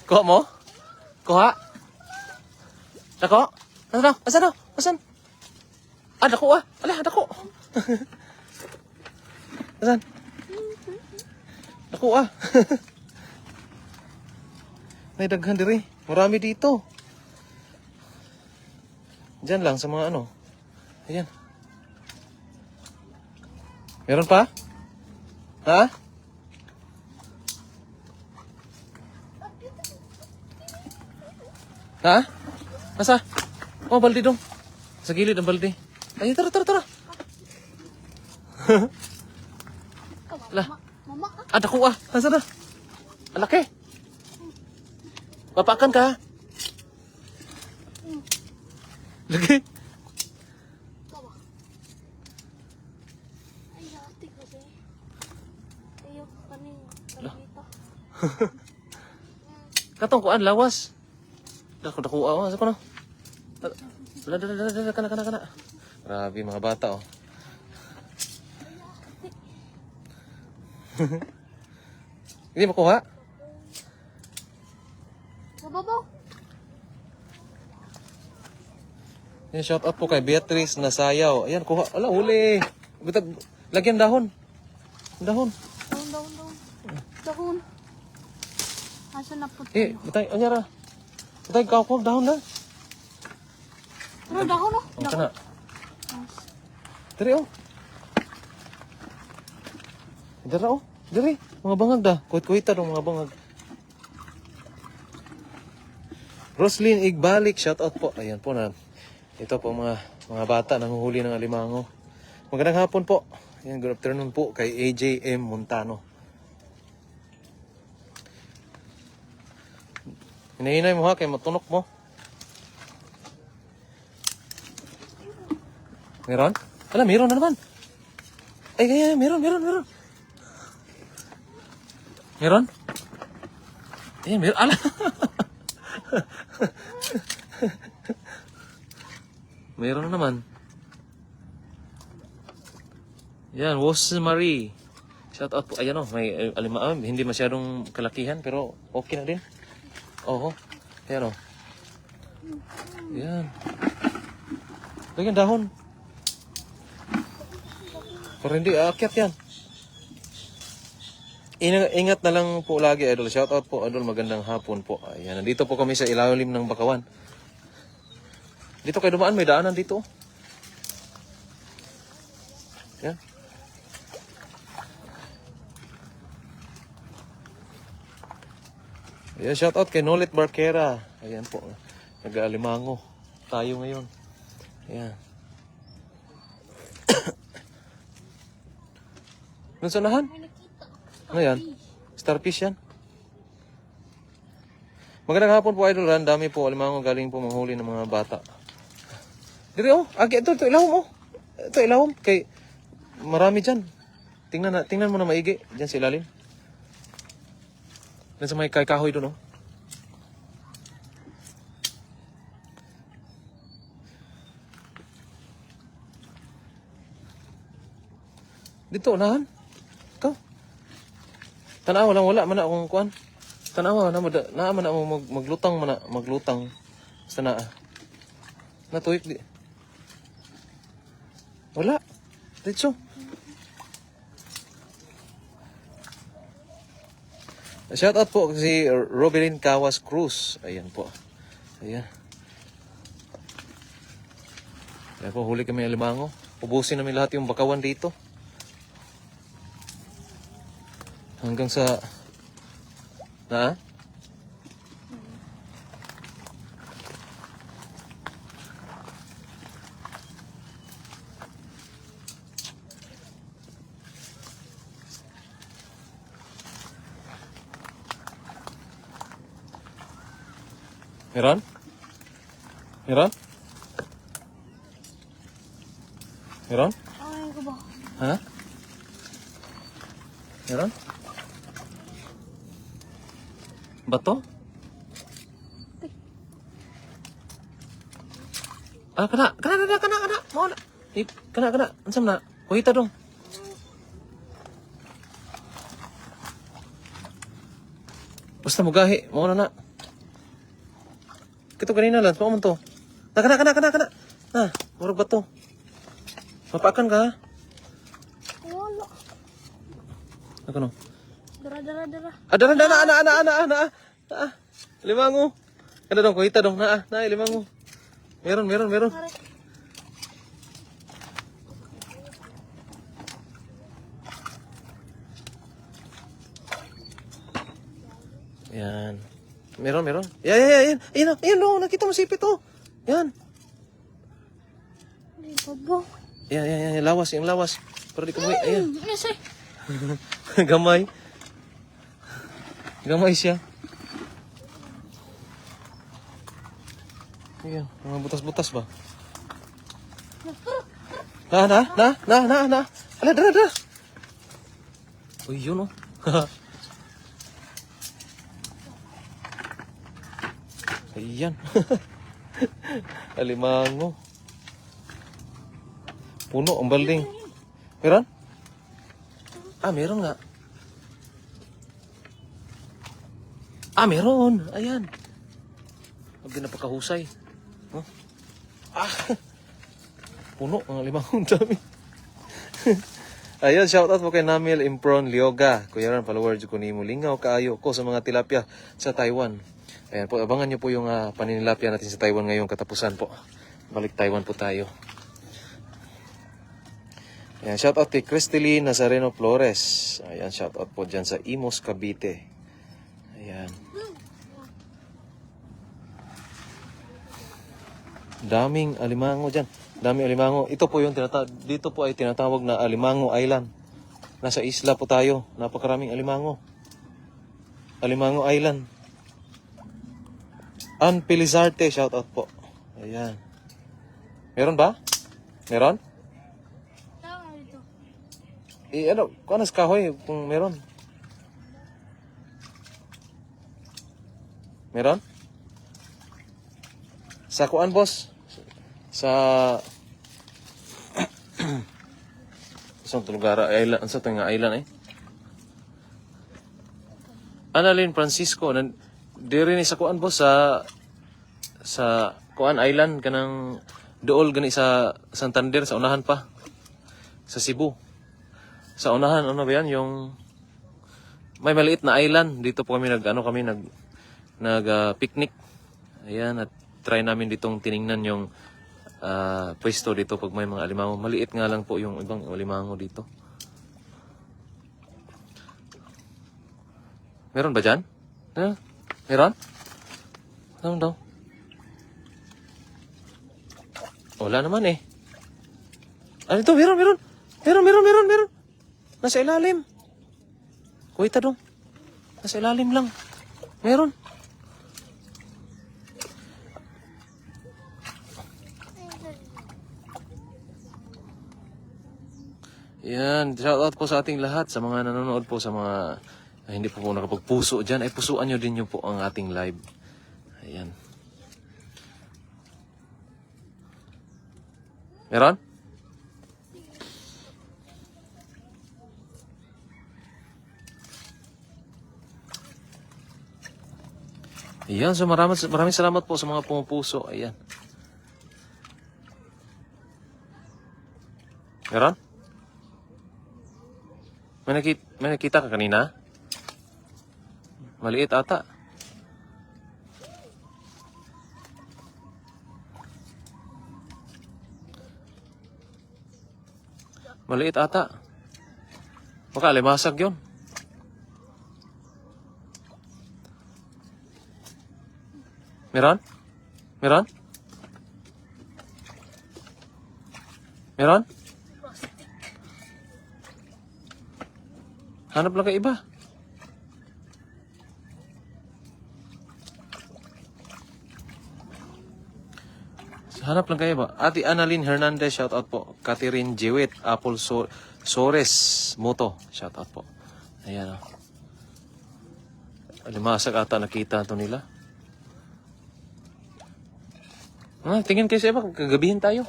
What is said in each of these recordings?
Kuha mo? Kuha? Dako? Asan? Ah, dako ah. Ala, dako. Asan? Dako ah. May daghan diri. Marami dito. Diyan lang sa mga ano. Ayan. Meron pa? Ha? Ha? Asa? Oh, baldi dong. Sa gilid ang baldi. Ay, tara. Lah. Mama, Ah, dako ah. Asa na? Alaki. Papakan ka. Lagi. kawa. Ay, hati kasi. Ayaw kaning kalita. Katong kuan lawas. Dako ah. Asa ko na? Dala, kana. Grabe mga bata oh. Hindi makuha? Mababaw. Yan, shout out po kay Beatrice Nasayaw. Ayan, kuha. Ala, huli. Lagyan dahon. Dahon. Dahon. Asa na po? Batay, anyara. Batay, kawag dahon na. Ano dahon oh? Ang kana. Diri oh. Dira oh. Diri. Mga bangag da. Kuit-kuita dong mga bangag. Roslyn Igbalik, shout out po. Ayan po na. Ito po mga bata nanguhuli ng alimango. Magandang hapon po. Ayan, good afternoon po kay AJM Montano. Hinahinay mo ha, kay matunok mo. Meron? Ala, meron na naman. Ay, kaya, meron. Meron? Ayan, meron. Ala. Meron na naman. Yan, Rosemary. Shout out po. Ayan o, may alimaan. Hindi masyadong kalakihan, pero okay na din. Oo. Ayan o. Yan. Lagyan dahon. Pero hindi, aakyat yan. Ingat na lang po lagi, Idol. Shout out po, Idol. Magandang hapon po. Ayan, nandito po kami sa ilalim ng Bakawan. Dito kayo dumaan, may daanan dito. Yan. Ayan, shout out kay Nolet Barquera. Ayan po, nag-alimango tayo ngayon. Ayan. Doon sa nahan? Ano yan? Starfish yan. Magandang hapon po, Idol. Ang dami po alimango galing po manghuli ng mga bata. Diri oh, ito ilawom oh. Ito ilawom kay marami diyan. Tingnan mo na maigi diyan sa ilalim. Diyan sa may kahoy doon oh. Dito nahan. Ito. Tanaw lang wala man akong kuan. Tanaw na man ako maglutang sa naa. Natuik di. Wala. Dito. Shout out po si Robelin Cawas Cruz. Ayan po. Ayan. Ayan po, huli kami ng alimango. Ubusin namin lahat yung bakawan dito. Hanggang sa... Na? Meron? Meron? Meron? Ay, ko ba? Ha? Meron? Bato? Ah, kana. Mau na. Kana. Ansam na. Kuhita dong. Basta mugahi. Mauna na. Kito kanina lang. Pao man to. Kana. Ha, murag ba to? Mapakan ka ha? Wala. Ako no? Dara. Ana. Limango. Kada dong, kuhita dong. Limango. Meron. Pare. Yan. Meron. Yan. Ayan o, nakita mo sipit o. Yan. Di babaw. Yan, yung lawas. Pero di ka buhay. Ayan. Yes eh. Gamay. Gamay siya. Ayan, mga butas-butas ba? Na. Ala, dara. Uy, yun oh. Ayan. Alimango. Puno ang balding. Meron? Meron nga. Meron. Ayan. Huwag din napakahusay. Huh? Puno ang alimango. Ang dami. Ayun, shoutout po kay Namil Impron Lioga. Kuya Ran, follower ko ni Mulingaw kaayo ko sa mga tilapia sa Taiwan. Ayan po, abangan nyo po yung paninilapia natin sa Taiwan ngayong katapusan po. Balik Taiwan po tayo. Ayan, shoutout kay Cristelyn Nazareno Flores. Ayan, shoutout po dyan sa Imos, Cavite. Ayan. Daming alimango dyan. Daming alimango. Ito po yung dito po ay tinatawag na Alimango Island. Nasa isla po tayo. Napakaraming alimango. Alimango Island. Ann Pilizarte, shoutout po. Ayan. Meron ba? Meron? Tama dito. Kung anas kahoy, kung meron. Meron? Sa kuan, boss? Sa isang lugar, island, sa nga island Annalyn Francisco, diri ni sa kuan, boss, sa kuan island kanang dool gani sa Santander, sa unahan pa. Sa Cebu. Sa unahan, ano ba yan? Yung may maliit na island. Dito po kami picnic. Ayan, at try namin ditong tiningnan yung pwesto dito pag may mga alimango. Maliit nga lang po yung ibang alimango dito. Meron ba dyan? Meron? Meron daw. Wala naman eh. Ano ito? Meron. Nasa ilalim. Kuwita dong. Nasa ilalim lang. Meron. Yan, shoutout po sa ating lahat, sa mga nanonood po, sa mga hindi po nakapagpuso dyan, ay pusuan nyo din nyo po ang ating live. Ayan. Meron? Ayan, so maraming salamat po sa mga pumupuso. Ayan. Meron? May nakita ka kanina? Maliit ata. Maliit ata. Baka limasag yun. Meron? Meron? Meron? Hanap lang ka iba. Hanap lang kayo ba? Ate Annalyn Hernandez, shout out po. Catherine Jewett, Apple Sores Moto, shout out po. Ayan o. Limasag ata nakita ito nila. Tingin kayo sa iba, kagabihin tayo.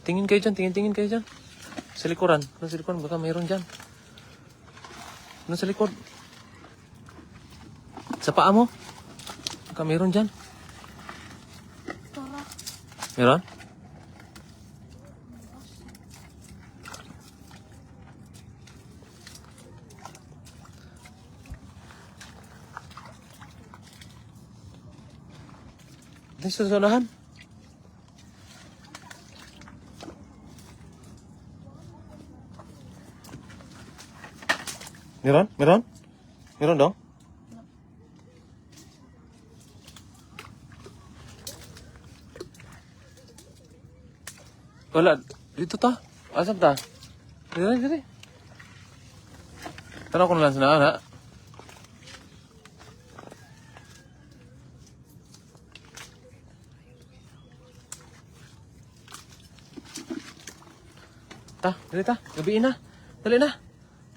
Tingin kayo dyan. Sa likuran, baka mayroon dyan. Sa likod. Sa paa mo. Baka meron dyan. Tara. Meron? Ito yung susunahan. Meron? Meron? Meron dong? Wala. Dito ta. Asap ta. Dito, dito. Tanong ko na lang sana, ha? Ta, dali ta. Gabiin na. Dali na.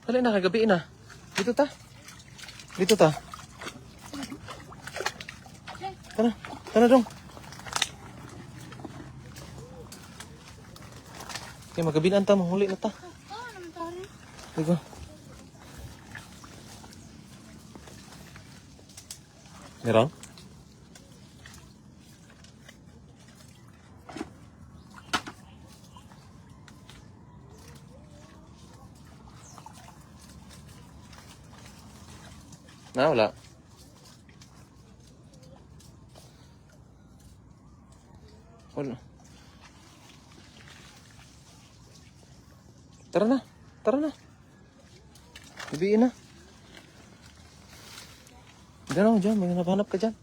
Dali na, kagabiin na. Dito ta. Dito ta. Tara. Tara dong. Okay, magabinan ta. Mahuli na ta. Naman tayo. Digo. Meron? Na, wala. Wala. Tara na. Tara na. Gabiin na. Diyan, dyan. May hanap ka dyan.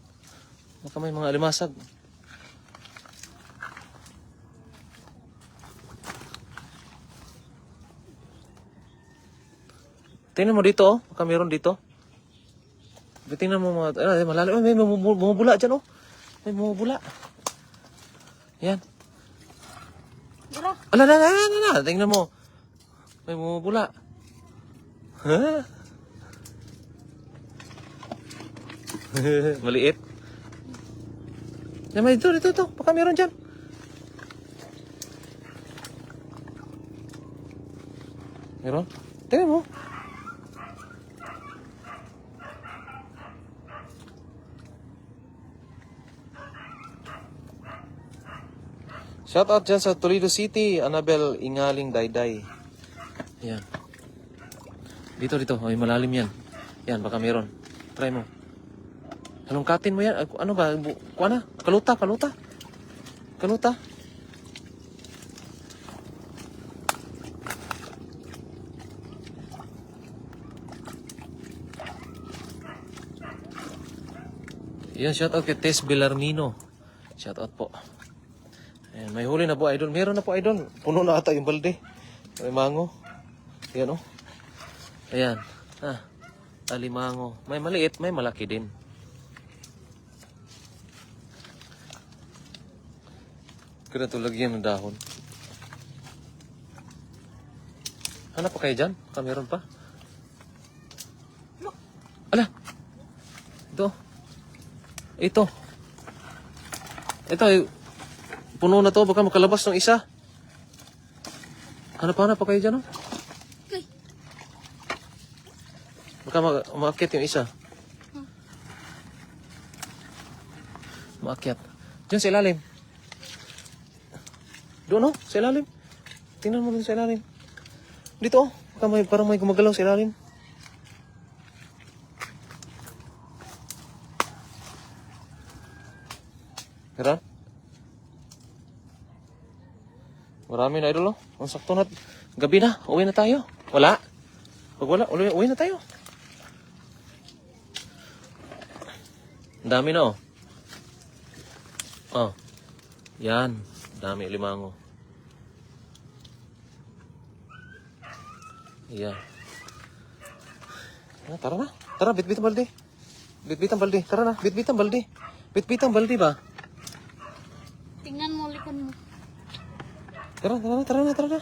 Baka may mga alimasag. Tingnan mo dito, oh. Baka meron dito. Tingnan mo mga... malalim. May bumubula dyan, oh. May bumubula. Yan. Tara. Ala. Tingnan mo. May bumubula. Ha? Maliit. Yan, may dito. Baka meron dyan. Meron? Tingnan mo. Shout out dyan sa Toledo City, Annabel Ingaling Dayday. Yan. Dito. Ay, malalim yan. Yan, baka meron. Try mo. Halongkatin mo yan. Ano ba? Kuha na. Kaluta. Yan, shout out kay Tess Bellarmino. Shout out po. Ayan, may huli na po, idol. Meron na po, idol. Puno na ata yung balde. May mango. Ayan, oh. Ayan. Alimango. May maliit, may malaki din. Kaya ito lagyan ng dahon. Hanap pa kayo dyan? Baka meron pa. Ala! Ito. Puno na to. Baka makalabas ng isa. Hanap pa kayo dyan, oh. Okay. Baka maakyat yung isa. Maakyat. Diyan sa ilalim. Doon, oh. Sa ilalim. Tingnan mo dun sa ilalim. Dito, oh. Baka parang may gumagalaw sa ilalim. Meron? Marami na, idol, oh. Ang sakto na. Gabi na. Uwi na tayo. Wala. Pag wala, uwi na tayo. Ang dami na, oh. Oh. Yan. Dami, limango. Yan. Tara na. Tara, bitbit ang balde. Tara na, bitbit ang balde ba? Tingnan mo, likan mo. Tara na.